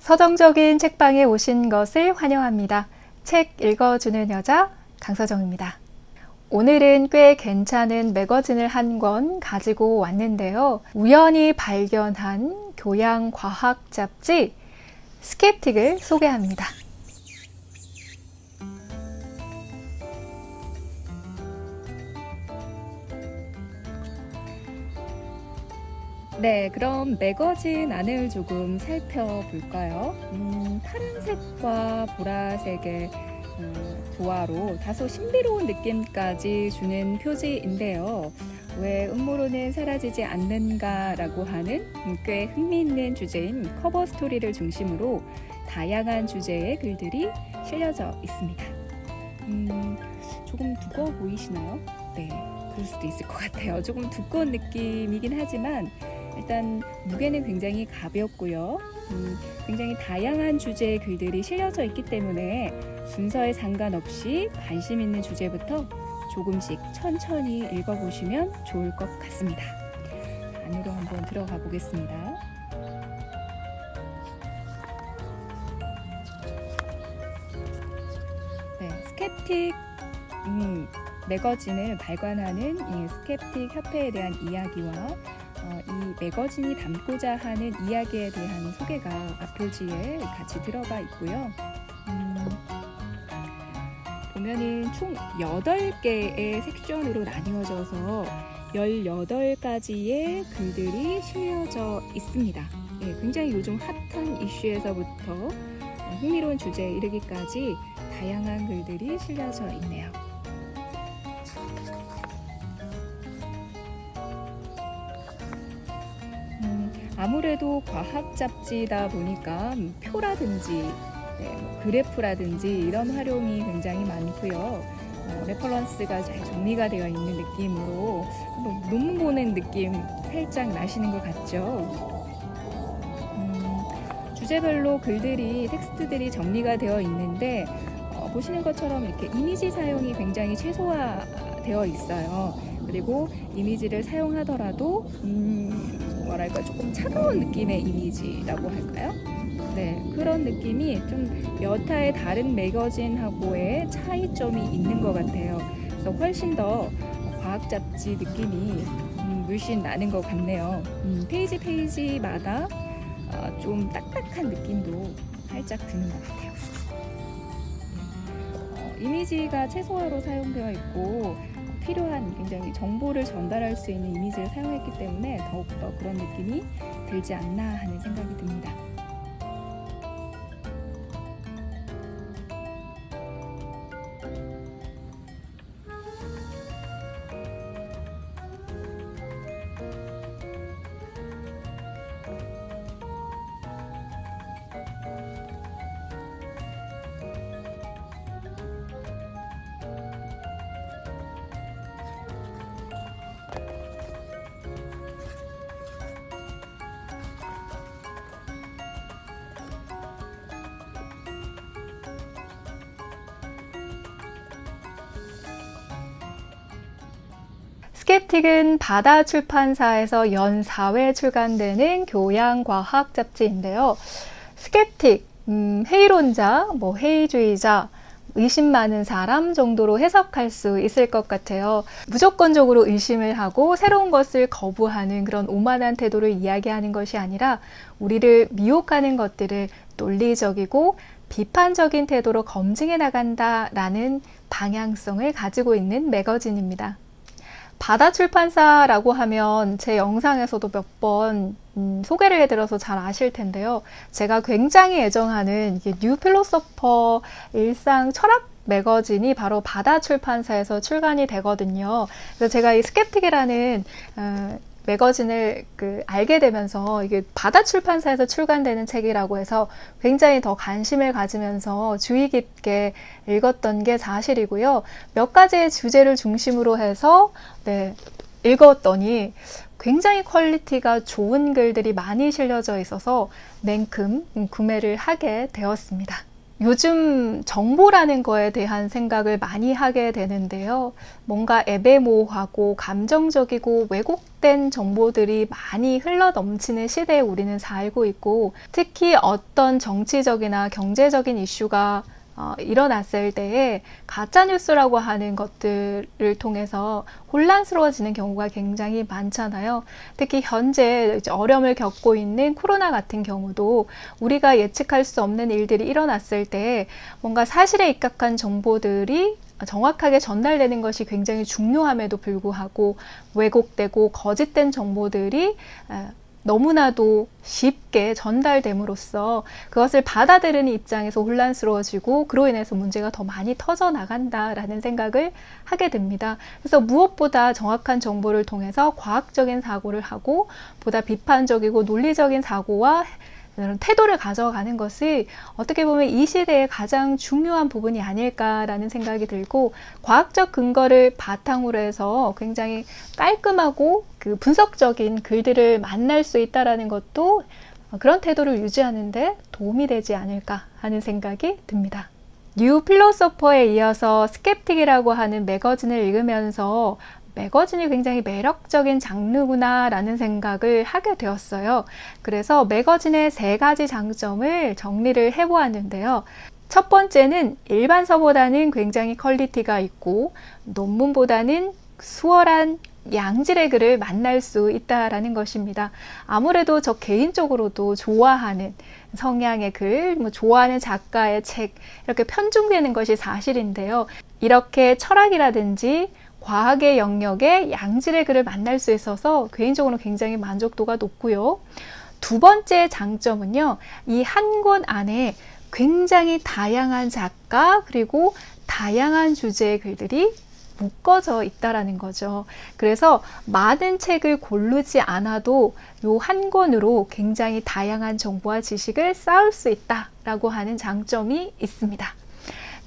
서정적인 책방에 오신 것을 환영합니다. 책 읽어주는 여자 강서정입니다. 오늘은 꽤 괜찮은 매거진을 한 권 가지고 왔는데요. 우연히 발견한 교양과학 잡지 스캡틱을 소개합니다. 네, 그럼 매거진 안을 조금 살펴볼까요? 파란색과 보라색의 조화로 다소 신비로운 느낌까지 주는 표지인데요. 왜 음모론은 사라지지 않는가라고 하는 꽤 흥미있는 주제인 커버 스토리를 중심으로 다양한 주제의 글들이 실려져 있습니다. 조금 두꺼워 보이시나요? 네, 그럴 수도 있을 것 같아요. 조금 두꺼운 느낌이긴 하지만 일단 무게는 굉장히 가볍고요. 굉장히 다양한 주제의 글들이 실려져 있기 때문에 순서에 상관없이 관심 있는 주제부터 조금씩 천천히 읽어보시면 좋을 것 같습니다. 안으로 한번 들어가 보겠습니다. 네, 스캡틱 매거진을 발간하는 이 스캡틱 협회에 대한 이야기와 이 매거진이 담고자 하는 이야기에 대한 소개가 앞표지에 같이 들어가 있고요. 보면은 총 8개의 섹션으로 나뉘어져서 18가지의 글들이 실려져 있습니다. 예, 굉장히 요즘 핫한 이슈에서부터 흥미로운 주제에 이르기까지 다양한 글들이 실려져 있네요. 아무래도 과학 잡지다 보니까 표라든지 그래프라든지 이런 활용이 굉장히 많고요. 레퍼런스가 잘 정리가 되어 있는 느낌으로 논문 보는 느낌 살짝 나시는 것 같죠? 주제별로 글들이 텍스트들이 정리가 되어 있는데 보시는 것처럼 이렇게 이미지 사용이 굉장히 최소화되어 있어요. 그리고 이미지를 사용하더라도 뭐랄까 조금 차가운 느낌의 이미지라고 할까요? 네, 그런 느낌이 좀 여타의 다른 매거진하고의 차이점이 있는 것 같아요. 그래서 훨씬 더 과학 잡지 느낌이 물씬 나는 것 같네요. 페이지마다 좀 딱딱한 느낌도 살짝 드는 것 같아요. 이미지가 최소화로 사용되어 있고 필요한 굉장히 정보를 전달할 수 있는 이미지를 사용했기 때문에 더욱더 그런 느낌이 들지 않나 하는 생각이 듭니다. 스캡틱은 바다 출판사에서 연 4회 출간되는 교양과학 잡지인데요. 스캡틱, 회의론자, 회의주의자, 의심 많은 사람 정도로 해석할 수 있을 것 같아요. 무조건적으로 의심을 하고 새로운 것을 거부하는 그런 오만한 태도를 이야기하는 것이 아니라 우리를 미혹하는 것들을 논리적이고 비판적인 태도로 검증해 나간다라는 방향성을 가지고 있는 매거진입니다. 바다 출판사라고 하면 제 영상에서도 몇 번 소개를 해드려서 잘 아실 텐데요. 제가 굉장히 애정하는 이게 뉴 필로소퍼 일상 철학 매거진이 바로 바다 출판사에서 출간이 되거든요. 그래서 제가 이 스캡틱이라는 매거진을 알게 되면서 이게 바다 출판사에서 출간되는 책이라고 해서 굉장히 더 관심을 가지면서 주의 깊게 읽었던 게 사실이고요. 몇 가지의 주제를 중심으로 해서 읽었더니 굉장히 퀄리티가 좋은 글들이 많이 실려져 있어서 냉큼 구매를 하게 되었습니다. 요즘 정보라는 거에 대한 생각을 많이 하게 되는데요. 뭔가 애매모호하고 감정적이고 왜곡된 정보들이 많이 흘러 넘치는 시대에 우리는 살고 있고, 특히 어떤 정치적이나 경제적인 이슈가 일어났을 때에 가짜뉴스라고 하는 것들을 통해서 혼란스러워지는 경우가 굉장히 많잖아요. 특히 현재 어려움을 겪고 있는 코로나 같은 경우도 우리가 예측할 수 없는 일들이 일어났을 때 뭔가 사실에 입각한 정보들이 정확하게 전달되는 것이 굉장히 중요함에도 불구하고 왜곡되고 거짓된 정보들이 너무나도 쉽게 전달됨으로써 그것을 받아들이는 입장에서 혼란스러워지고 그로 인해서 문제가 더 많이 터져나간다라는 생각을 하게 됩니다. 그래서 무엇보다 정확한 정보를 통해서 과학적인 사고를 하고 보다 비판적이고 논리적인 사고와 태도를 가져가는 것이 어떻게 보면 이 시대의 가장 중요한 부분이 아닐까라는 생각이 들고, 과학적 근거를 바탕으로 해서 굉장히 깔끔하고 그 분석적인 글들을 만날 수 있다라는 것도 그런 태도를 유지하는데 도움이 되지 않을까 하는 생각이 듭니다. 뉴 필로소퍼에 이어서 스캡틱이라고 하는 매거진을 읽으면서 매거진이 굉장히 매력적인 장르구나 라는 생각을 하게 되었어요. 그래서 매거진의 3가지 장점을 정리를 해보았는데요. 첫 번째는 일반서보다는 굉장히 퀄리티가 있고 논문보다는 수월한 양질의 글을 만날 수 있다라는 것입니다. 아무래도 저 개인적으로도 좋아하는 성향의 글, 좋아하는 작가의 책, 이렇게 편중되는 것이 사실인데요. 이렇게 철학이라든지 과학의 영역에 양질의 글을 만날 수 있어서 개인적으로 굉장히 만족도가 높고요. 두 번째 장점은요, 이 한 권 안에 굉장히 다양한 작가 그리고 다양한 주제의 글들이 묶어져 있다라는 거죠. 그래서 많은 책을 고르지 않아도 요 한 권으로 굉장히 다양한 정보와 지식을 쌓을 수 있다라고 하는 장점이 있습니다.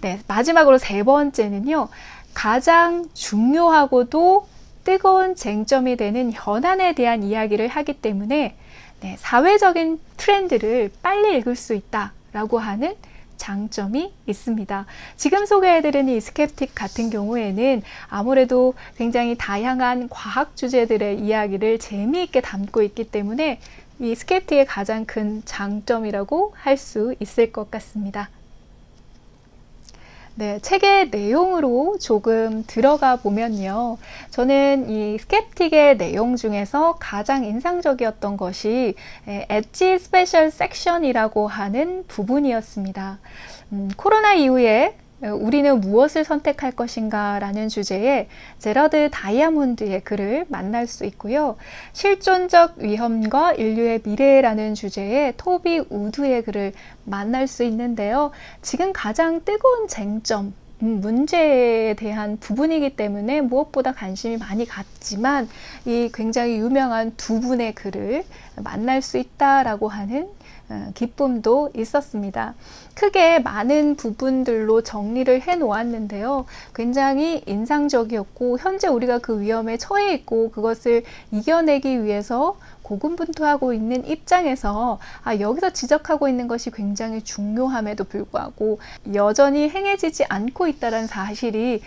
네, 마지막으로 3번째는요. 가장 중요하고도 뜨거운 쟁점이 되는 현안에 대한 이야기를 하기 때문에 사회적인 트렌드를 빨리 읽을 수 있다라고 하는 장점이 있습니다. 지금 소개해드린 이 스캡틱 같은 경우에는 아무래도 굉장히 다양한 과학 주제들의 이야기를 재미있게 담고 있기 때문에 이 스캡틱의 가장 큰 장점이라고 할 수 있을 것 같습니다. 네, 책의 내용으로 조금 들어가 보면요. 저는 이 스캡틱의 내용 중에서 가장 인상적이었던 것이 엣지 스페셜 섹션이라고 하는 부분이었습니다. 코로나 이후에 우리는 무엇을 선택할 것인가 라는 주제에 제러드 다이아몬드의 글을 만날 수 있고요. 실존적 위험과 인류의 미래라는 주제에 토비 우드의 글을 만날 수 있는데요. 지금 가장 뜨거운 쟁점, 문제에 대한 부분이기 때문에 무엇보다 관심이 많이 갔지만 이 굉장히 유명한 두 분의 글을 만날 수 있다라고 하는 기쁨도 있었습니다. 크게 많은 부분들로 정리를 해 놓았는데요. 굉장히 인상적이었고 현재 우리가 그 위험에 처해 있고 그것을 이겨내기 위해서 고군분투하고 있는 입장에서 여기서 지적하고 있는 것이 굉장히 중요함에도 불구하고 여전히 행해지지 않고 있다는 사실이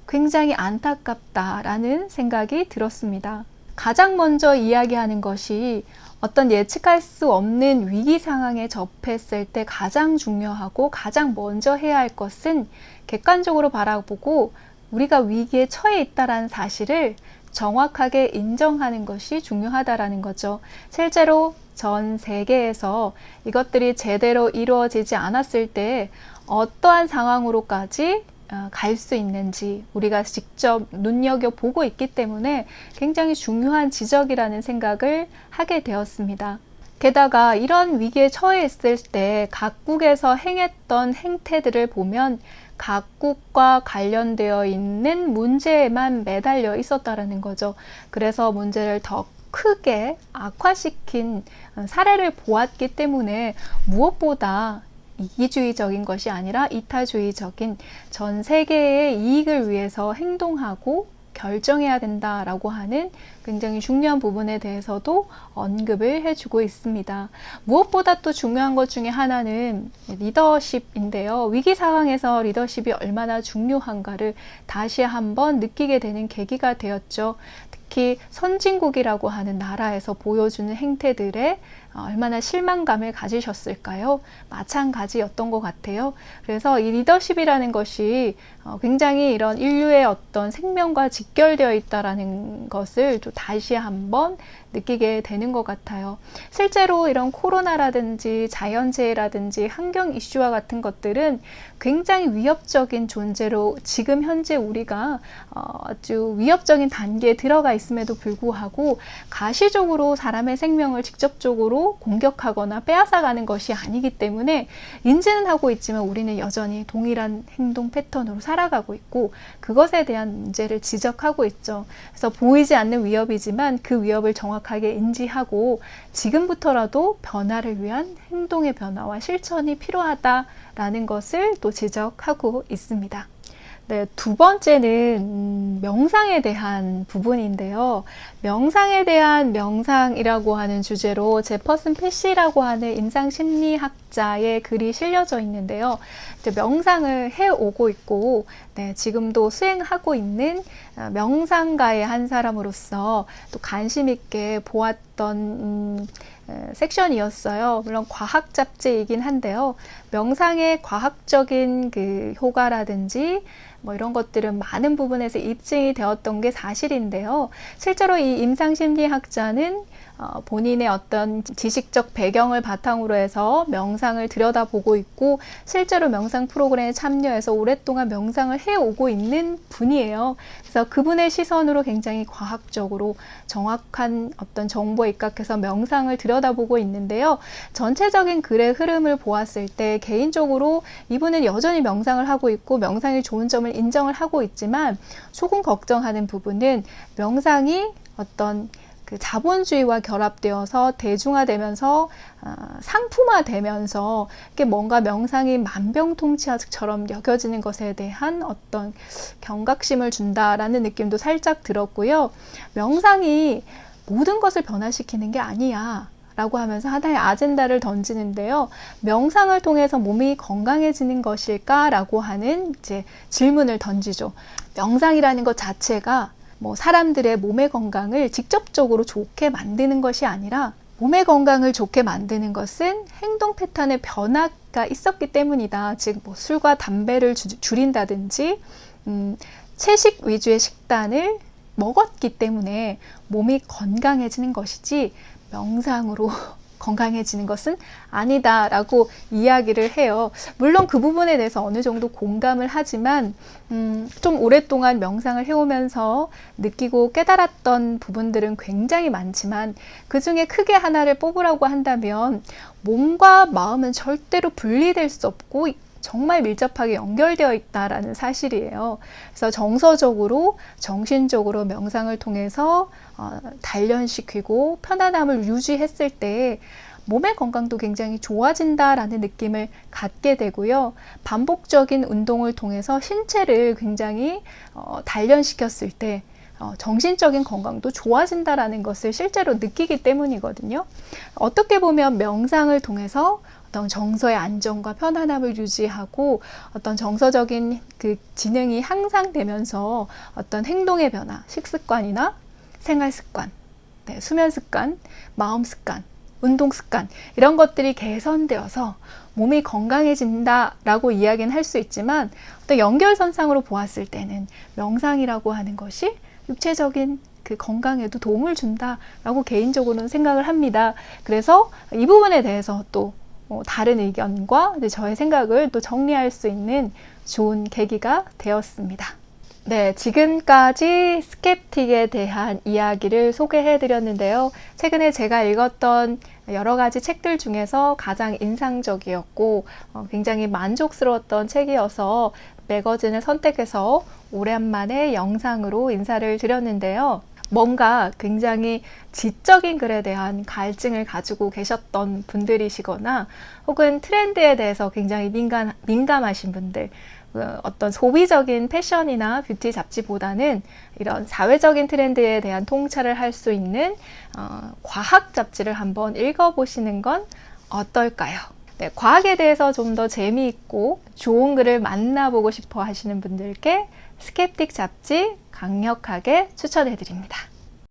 굉장히 안타깝다라는 생각이 들었습니다. 가장 먼저 이야기하는 것이 어떤 예측할 수 없는 위기 상황에 접했을 때 가장 중요하고 가장 먼저 해야 할 것은 객관적으로 바라보고 우리가 위기에 처해 있다는 사실을 정확하게 인정하는 것이 중요하다라는 거죠. 실제로 전 세계에서 이것들이 제대로 이루어지지 않았을 때 어떠한 상황으로까지 갈 수 있는지 우리가 직접 눈여겨보고 있기 때문에 굉장히 중요한 지적이라는 생각을 하게 되었습니다. 게다가 이런 위기에 처해 있을 때 각국에서 행했던 행태들을 보면 각국과 관련되어 있는 문제에만 매달려 있었다라는 거죠. 그래서 문제를 더 크게 악화시킨 사례를 보았기 때문에 무엇보다 이기주의적인 것이 아니라 이타주의적인 전 세계의 이익을 위해서 행동하고 결정해야 된다라고 하는 굉장히 중요한 부분에 대해서도 언급을 해주고 있습니다. 무엇보다 또 중요한 것 중에 하나는 리더십인데요. 위기 상황에서 리더십이 얼마나 중요한가를 다시 한번 느끼게 되는 계기가 되었죠. 특히 선진국이라고 하는 나라에서 보여주는 행태들에 얼마나 실망감을 가지셨을까요? 마찬가지였던 것 같아요. 그래서 이 리더십이라는 것이 굉장히 이런 인류의 어떤 생명과 직결되어 있다라는 것을 또 다시 한번 느끼게 되는 것 같아요. 실제로 이런 코로나라든지 자연재해라든지 환경 이슈와 같은 것들은 굉장히 위협적인 존재로 지금 현재 우리가 아주 위협적인 단계에 들어가 있음에도 불구하고 가시적으로 사람의 생명을 직접적으로 공격하거나 빼앗아가는 것이 아니기 때문에 인지는 하고 있지만 우리는 여전히 동일한 행동 패턴으로 살아가고 있고 그것에 대한 문제를 지적하고 있죠. 그래서 보이지 않는 위협이지만 그 위협을 정확하게 인지하고 지금부터라도 변화를 위한 행동의 변화와 실천이 필요하다라는 것을 또 지적하고 있습니다. 네, 두 번째는 명상에 대한 부분인데요. 명상에 대한 명상이라고 하는 주제로 제퍼슨 패시라고 하는 임상심리학자의 글이 실려져 있는데요. 이제 명상을 해오고 있고 지금도 수행하고 있는 명상가의 한 사람으로서 또 관심 있게 보았던 섹션이었어요. 물론 과학 잡지이긴 한데요. 명상의 과학적인 그 효과라든지 이런 것들은 많은 부분에서 입증이 되었던 게 사실인데요. 실제로 이 임상심리학자는 본인의 어떤 지식적 배경을 바탕으로 해서 명상을 들여다보고 있고 실제로 명상 프로그램에 참여해서 오랫동안 명상을 해오고 있는 분이에요. 그래서 그분의 시선으로 굉장히 과학적으로 정확한 어떤 정보에 입각해서 명상을 들여다보고 있는데요. 전체적인 글의 흐름을 보았을 때 개인적으로 이분은 여전히 명상을 하고 있고 명상이 좋은 점을 인정을 하고 있지만 조금 걱정하는 부분은 명상이 어떤 그 자본주의와 결합되어서 대중화되면서 상품화되면서 이게 뭔가 명상이 만병통치약처럼 여겨지는 것에 대한 어떤 경각심을 준다라는 느낌도 살짝 들었고요. 명상이 모든 것을 변화시키는 게 아니야 라고 하면서 하나의 아젠다를 던지는데요. 명상을 통해서 몸이 건강해지는 것일까? 라고 하는 이제 질문을 던지죠. 명상이라는 것 자체가 사람들의 몸의 건강을 직접적으로 좋게 만드는 것이 아니라 몸의 건강을 좋게 만드는 것은 행동 패턴의 변화가 있었기 때문이다. 즉 술과 담배를 줄인다든지 채식 위주의 식단을 먹었기 때문에 몸이 건강해지는 것이지 명상으로 건강해지는 것은 아니다라고 이야기를 해요. 물론 그 부분에 대해서 어느 정도 공감을 하지만 좀 오랫동안 명상을 해오면서 느끼고 깨달았던 부분들은 굉장히 많지만 그 중에 크게 하나를 뽑으라고 한다면 몸과 마음은 절대로 분리될 수 없고 정말 밀접하게 연결되어 있다라는 사실이에요. 그래서 정서적으로, 정신적으로 명상을 통해서 단련시키고 편안함을 유지했을 때 몸의 건강도 굉장히 좋아진다라는 느낌을 갖게 되고요. 반복적인 운동을 통해서 신체를 굉장히 단련시켰을 때 정신적인 건강도 좋아진다라는 것을 실제로 느끼기 때문이거든요. 어떻게 보면 명상을 통해서 어떤 정서의 안정과 편안함을 유지하고 어떤 정서적인 그 지능이 향상되면서 어떤 행동의 변화, 식습관이나 생활습관, 수면습관, 마음습관, 운동습관 이런 것들이 개선되어서 몸이 건강해진다라고 이야기는 할 수 있지만 어떤 연결선상으로 보았을 때는 명상이라고 하는 것이 육체적인 그 건강에도 도움을 준다라고 개인적으로는 생각을 합니다. 그래서 이 부분에 대해서 또 다른 의견과 저의 생각을 또 정리할 수 있는 좋은 계기가 되었습니다. 네, 지금까지 스캡틱에 대한 이야기를 소개해 드렸는데요. 최근에 제가 읽었던 여러 가지 책들 중에서 가장 인상적이었고 굉장히 만족스러웠던 책이어서 매거진을 선택해서 오랜만에 영상으로 인사를 드렸는데요. 뭔가 굉장히 지적인 글에 대한 갈증을 가지고 계셨던 분들이시거나 혹은 트렌드에 대해서 굉장히 민감하신 분들, 어떤 소비적인 패션이나 뷰티 잡지보다는 이런 사회적인 트렌드에 대한 통찰을 할 수 있는 과학 잡지를 한번 읽어보시는 건 어떨까요? 네, 과학에 대해서 좀 더 재미있고 좋은 글을 만나보고 싶어 하시는 분들께 스캡틱 잡지 강력하게 추천해 드립니다.